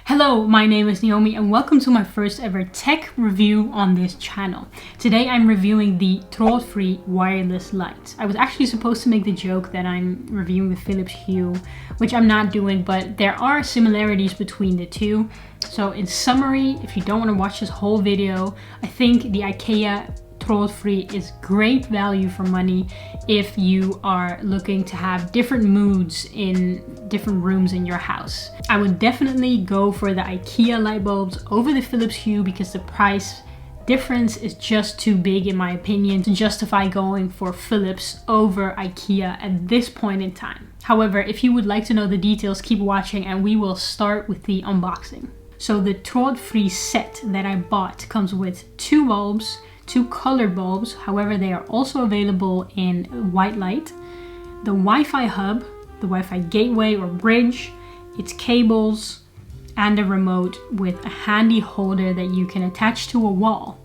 Hello, my name is Naomi and welcome to my first ever tech review on this channel. Today I'm reviewing the Trådfri wireless lights. I was actually supposed to make the joke that I'm reviewing the Philips Hue, which I'm not doing, but there are similarities between the two. So in summary, if you don't want to watch this whole video, I think the IKEA Trådfri is great value for money if you are looking to have different moods in different rooms in your house. I would definitely go for the IKEA light bulbs over the Philips Hue because the price difference is just too big in my opinion to justify going for Philips over IKEA at this point in time. However, if you would like to know the details, keep watching and we will start with the unboxing. So the Trådfri set that I bought comes with two bulbs, two colored bulbs, however they are also available in white light, the Wi-Fi hub, the Wi-Fi gateway or bridge, its cables, and a remote with a handy holder that you can attach to a wall.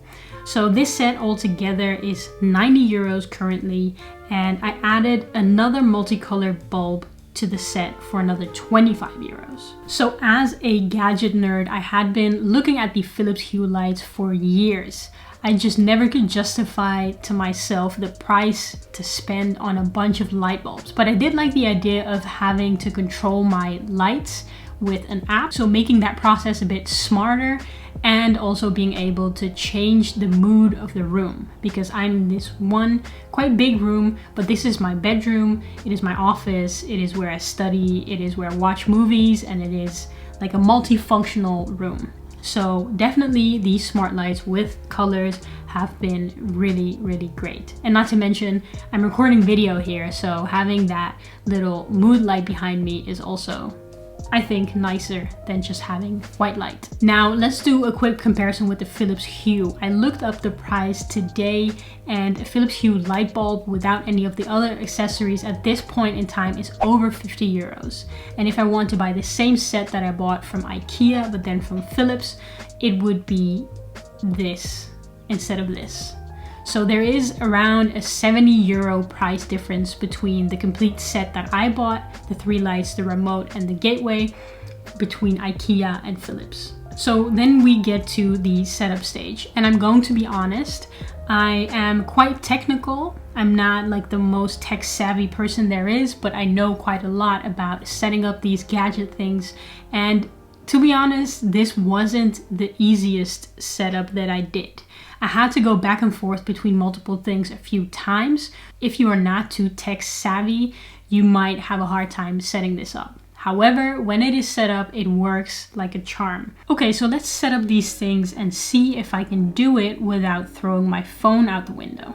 So this set altogether is 90 euros currently, and I added another multicolored bulb to the set for another 25 euros. So as a gadget nerd, I had been looking at the Philips Hue lights for years. I just never could justify to myself the price to spend on a bunch of light bulbs. But I did like the idea of having to control my lights with an app. So making that process a bit smarter and also being able to change the mood of the room. Because I'm in this one quite big room, but this is my bedroom, it is my office, it is where I study, it is where I watch movies, and it is like a multifunctional room. So definitely these smart lights with colors have been really great. And not to mention, I'm recording video here, so having that little mood light behind me is also, I think, nicer than just having white light. Now let's do a quick comparison with the Philips Hue. I looked up the price today and a Philips Hue light bulb without any of the other accessories at this point in time is over 50 euros. And if I want to buy the same set that I bought from IKEA but then from Philips, it would be this instead of this. So there is around a 70 euro price difference between the complete set that I bought, the three lights, the remote and the gateway, between IKEA and Philips. So then we get to the setup stage, and I'm going to be honest, I am quite technical. I'm not like the most tech savvy person there is, but I know quite a lot about setting up these gadget things, and to be honest, this wasn't the easiest setup that I did. I had to go back and forth between multiple things a few times. If you are not too tech savvy, you might have a hard time setting this up. However, when it is set up, it works like a charm. Okay, so let's set up these things and see if I can do it without throwing my phone out the window.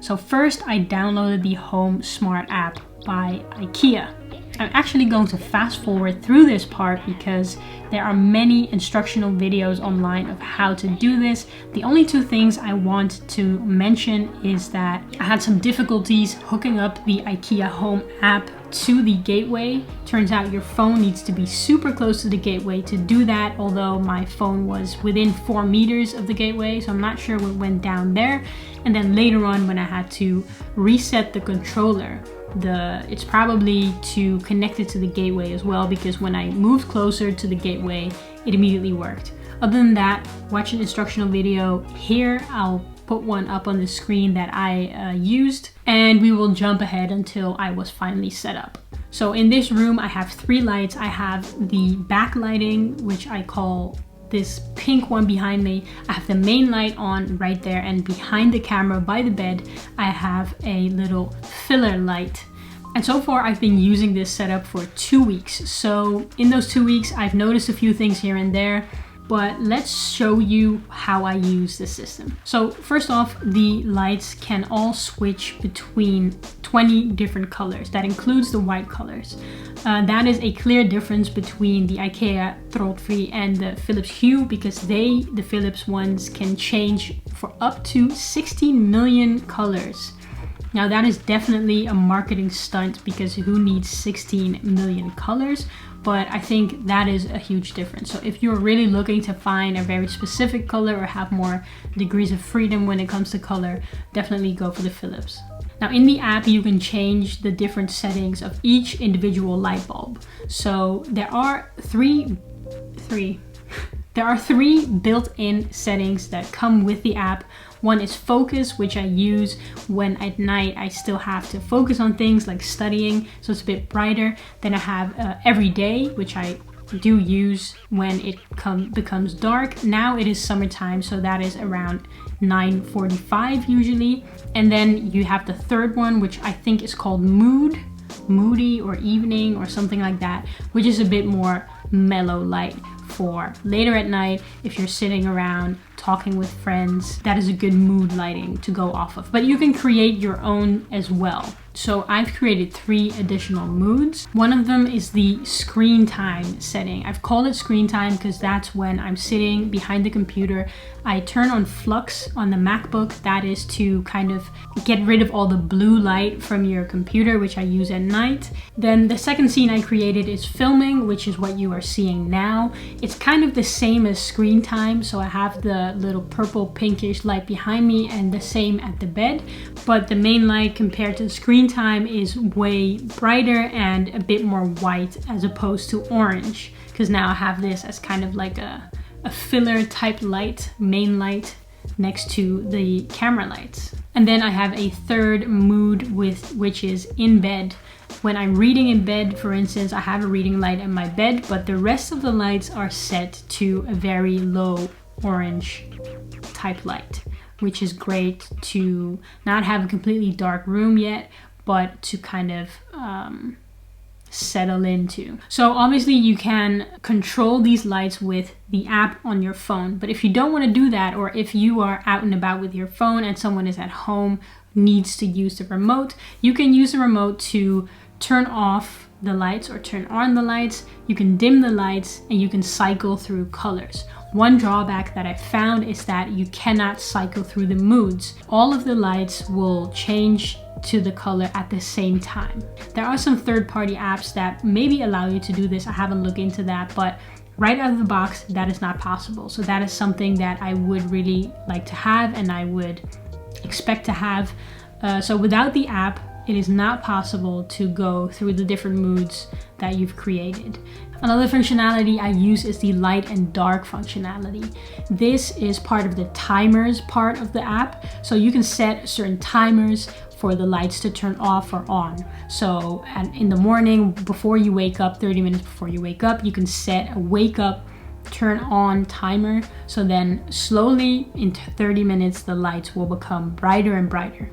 So first I downloaded the Home Smart app by IKEA. I'm actually going to fast forward through this part because there are many instructional videos online of how to do this. The only two things I want to mention is that I had some difficulties hooking up the IKEA Home app to the gateway. Turns out your phone needs to be super close to the gateway to do that, although my phone was within 4 meters of the gateway, so I'm not sure what went down there. And then later on when I had to reset the controller, it's probably to connect it to the gateway as well, because when I moved closer to the gateway, it immediately worked. Other than that, watch an instructional video here. I'll put one up on the screen that I used, and we will jump ahead until I was finally set up. So in this room, I have three lights. I have the backlighting, which I call this pink one behind me. I have the main light on right there, and behind the camera by the bed I have a little filler light. And so far I've been using this setup for 2 weeks. So in those 2 weeks I've noticed a few things here and there, but let's show you how I use the system. So first off, the lights can all switch between 20 different colors. That includes the white colors. That is a clear difference between the IKEA Trådfri and the Philips Hue, because the Philips ones can change for up to 16 million colors. Now that is definitely a marketing stunt, because who needs 16 million colors? But I think that is a huge difference. So if you're really looking to find a very specific color or have more degrees of freedom when it comes to color, definitely go for the Philips. Now in the app you can change the different settings of each individual light bulb. So there are 3 There are 3 built-in settings that come with the app. One is focus, which I use when at night I still have to focus on things like studying, so it's a bit brighter. Then I have every day, which I do use when it becomes dark. Now it is summertime, so that is around 9:45 usually. And then you have the third one, which I think is called moody or evening or something like that, which is a bit more mellow light for later at night. If you're sitting around talking with friends, that is a good mood lighting to go off of. But you can create your own as well. So I've created 3 additional moods. One of them is the screen time setting. I've called it screen time because that's when I'm sitting behind the computer. I turn on flux on the MacBook. That is to kind of get rid of all the blue light from your computer, which I use at night. Then the second scene I created is filming, which is what you are seeing now. It's kind of the same as screen time. So I have the little purple pinkish light behind me and the same at the bed. But the main light compared to screen time is way brighter and a bit more white as opposed to orange, because now I have this as kind of like a filler type light, main light next to the camera lights. And then I have a third mood which is in bed. When I'm reading in bed, for instance, I have a reading light in my bed, but the rest of the lights are set to a very low orange type light, which is great to not have a completely dark room yet, but to kind of settle into. So obviously you can control these lights with the app on your phone, but if you don't want to do that, or if you are out and about with your phone and someone is at home, needs to use the remote, you can use the remote to turn off the lights or turn on the lights. You can dim the lights and you can cycle through colors. One drawback that I found is that you cannot cycle through the moods. All of the lights will change to the color at the same time. There are some third-party apps that maybe allow you to do this. I haven't looked into that, but right out of the box, that is not possible. So that is something that I would really like to have and I would expect to have. So without the app, it is not possible to go through the different moods that you've created. Another functionality I use is the light and dark functionality. This is part of the timers part of the app. So you can set certain timers for the lights to turn off or on. So in the morning, before you wake up, 30 minutes before you wake up, you can set a wake up, turn on timer. So then slowly in 30 minutes, the lights will become brighter and brighter.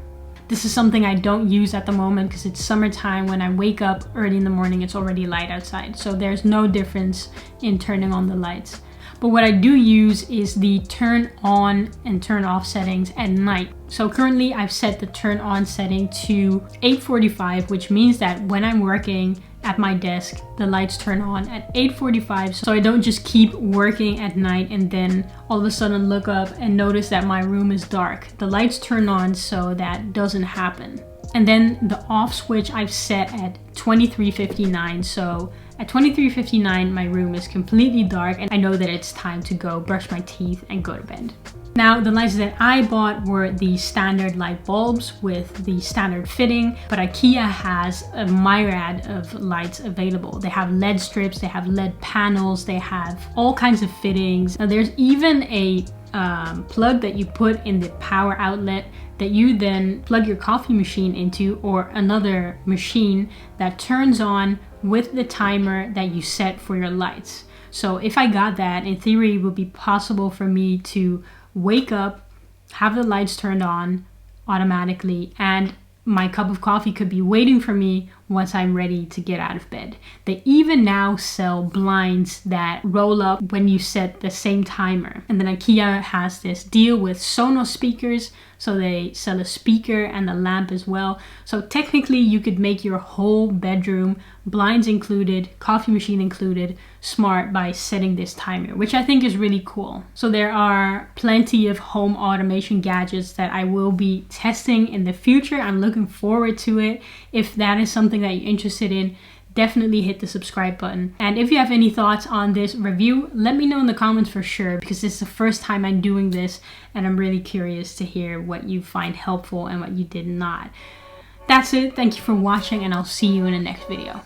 This is something I don't use at the moment because it's summertime. When I wake up early in the morning, it's already light outside. So there's no difference in turning on the lights. But what I do use is the turn on and turn off settings at night. So currently I've set the turn on setting to 8:45, which means that when I'm working at my desk, the lights turn on at 8:45. So I don't just keep working at night and then all of a sudden look up and notice that my room is dark. The lights turn on so that doesn't happen. And then the off switch I've set at 23:59. So at 23:59, my room is completely dark and I know that it's time to go brush my teeth and go to bed. Now, the lights that I bought were the standard light bulbs with the standard fitting, but IKEA has a myriad of lights available. They have LED strips, they have LED panels, they have all kinds of fittings. Now, there's even a plug that you put in the power outlet that you then plug your coffee machine into, or another machine that turns on with the timer that you set for your lights. So if I got that, in theory, it would be possible for me to wake up, have the lights turned on automatically, and my cup of coffee could be waiting for me once I'm ready to get out of bed. They even now sell blinds that roll up when you set the same timer. And then IKEA has this deal with Sonos speakers, so they sell a speaker and a lamp as well. So technically you could make your whole bedroom, blinds included, coffee machine included, smart by setting this timer, which I think is really cool. So there are plenty of home automation gadgets that I will be testing in the future. I'm looking forward to it. If that is something that you're interested in, definitely hit the subscribe button. And if you have any thoughts on this review, let me know in the comments for sure, because this is the first time I'm doing this and I'm really curious to hear what you find helpful and what you did not. That's it. Thank you for watching and I'll see you in the next video.